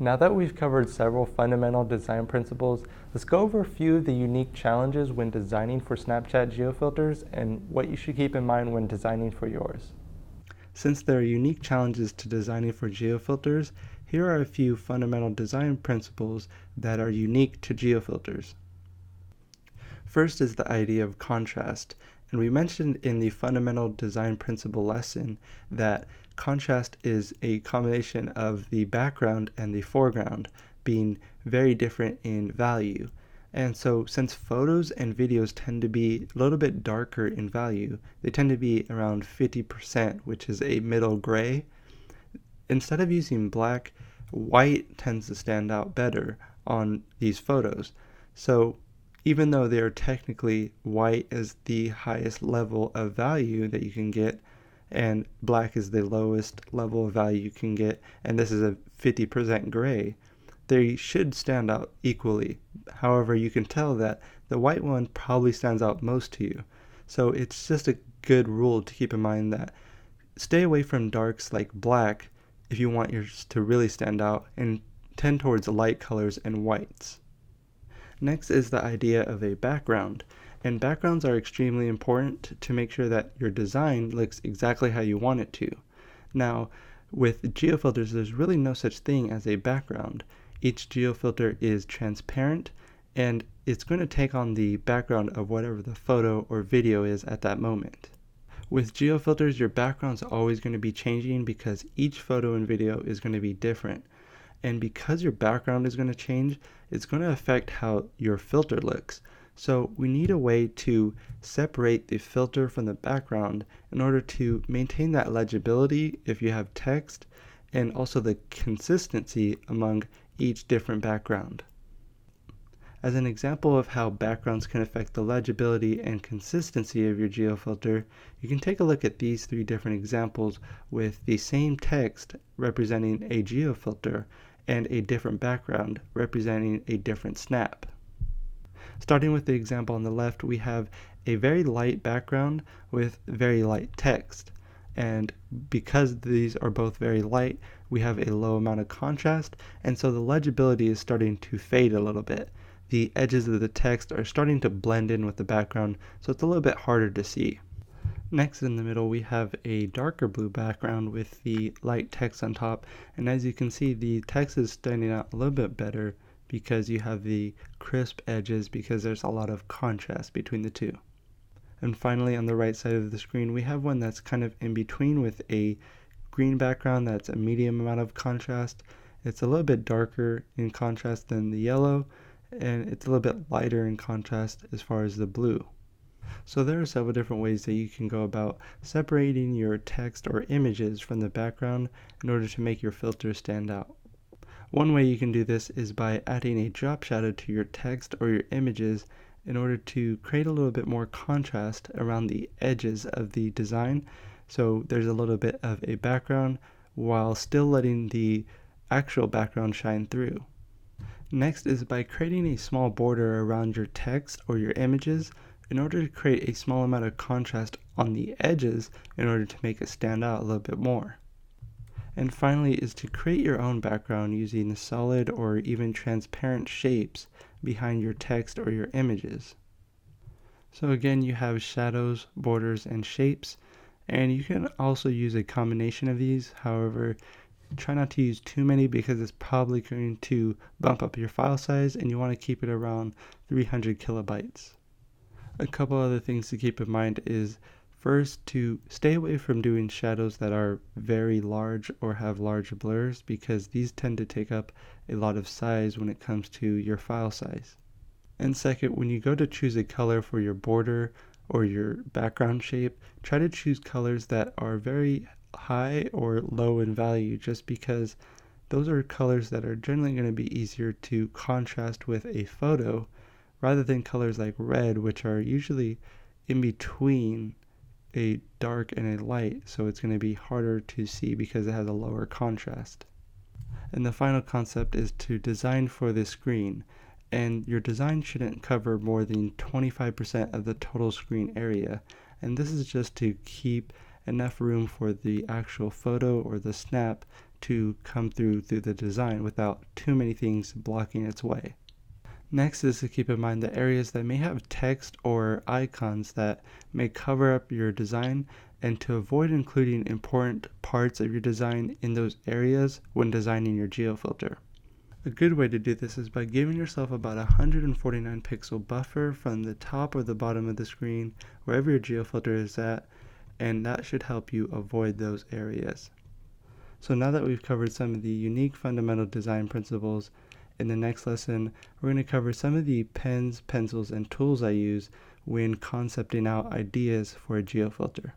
Now that we've covered several fundamental design principles, let's go over a few of the unique challenges when designing for Snapchat geofilters and what you should keep in mind when designing for yours. Since there are unique challenges to designing for geofilters, here are a few fundamental design principles that are unique to geofilters. First is the idea of contrast, and we mentioned in the fundamental design principle lesson that contrast is a combination of the background and the foreground being very different in value. And so since photos and videos tend to be a little bit darker in value, they tend to be around 50%, which is a middle gray. Instead of using black, white tends to stand out better on these photos. So even though they are technically white is the highest level of value that you can get, and black is the lowest level of value you can get, and this is a 50% gray, they should stand out equally. However, you can tell that the white one probably stands out most to you. So it's just a good rule to keep in mind that stay away from darks like black if you want yours to really stand out, and tend towards light colors and whites. Next is the idea of a background, and backgrounds are extremely important to make sure that your design looks exactly how you want it to. Now, with geofilters, there's really no such thing as a background. Each geofilter is transparent, and it's going to take on the background of whatever the photo or video is at that moment. With geofilters, your background's always going to be changing because each photo and video is going to be different. And because your background is going to change, it's going to affect how your filter looks. So we need a way to separate the filter from the background in order to maintain that legibility if you have text, and also the consistency among each different background. As an example of how backgrounds can affect the legibility and consistency of your geofilter, you can take a look at these three different examples with the same text representing a geofilter and a different background representing a different snap. Starting with the example on the left, we have a very light background with very light text. And because these are both very light, we have a low amount of contrast, and so the legibility is starting to fade a little bit. The edges of the text are starting to blend in with the background, so it's a little bit harder to see. Next, in the middle, we have a darker blue background with the light text on top, and as you can see, the text is standing out a little bit better because you have the crisp edges because there's a lot of contrast between the two. And finally, on the right side of the screen, we have one that's kind of in between with a green background that's a medium amount of contrast. It's a little bit darker in contrast than the yellow, and it's a little bit lighter in contrast as far as the blue. So there are several different ways that you can go about separating your text or images from the background in order to make your filter stand out. One way you can do this is by adding a drop shadow to your text or your images in order to create a little bit more contrast around the edges of the design, so there's a little bit of a background while still letting the actual background shine through. Next is by creating a small border around your text or your images in order to create a small amount of contrast on the edges in order to make it stand out a little bit more. And finally is to create your own background using solid or even transparent shapes behind your text or your images. So again, you have shadows, borders, and shapes, and you can also use a combination of these. However, try not to use too many because it's probably going to bump up your file size, and you want to keep it around 300 kilobytes. A couple other things to keep in mind is first to stay away from doing shadows that are very large or have large blurs because these tend to take up a lot of size when it comes to your file size. And second, when you go to choose a color for your border or your background shape, try to choose colors that are very high or low in value just because those are colors that are generally going to be easier to contrast with a photo rather than colors like red, which are usually in between a dark and a light, so it's going to be harder to see because it has a lower contrast. And the final concept is to design for the screen, and your design shouldn't cover more than 25% of the total screen area, and this is just to keep enough room for the actual photo or the snap to come through the design without too many things blocking its way. Next is to keep in mind the areas that may have text or icons that may cover up your design, and to avoid including important parts of your design in those areas when designing your geofilter. A good way to do this is by giving yourself about a 149 pixel buffer from the top or the bottom of the screen, wherever your geofilter is at, and that should help you avoid those areas. So now that we've covered some of the unique fundamental design principles, in the next lesson, we're going to cover some of the pens, pencils, and tools I use when concepting out ideas for a geofilter.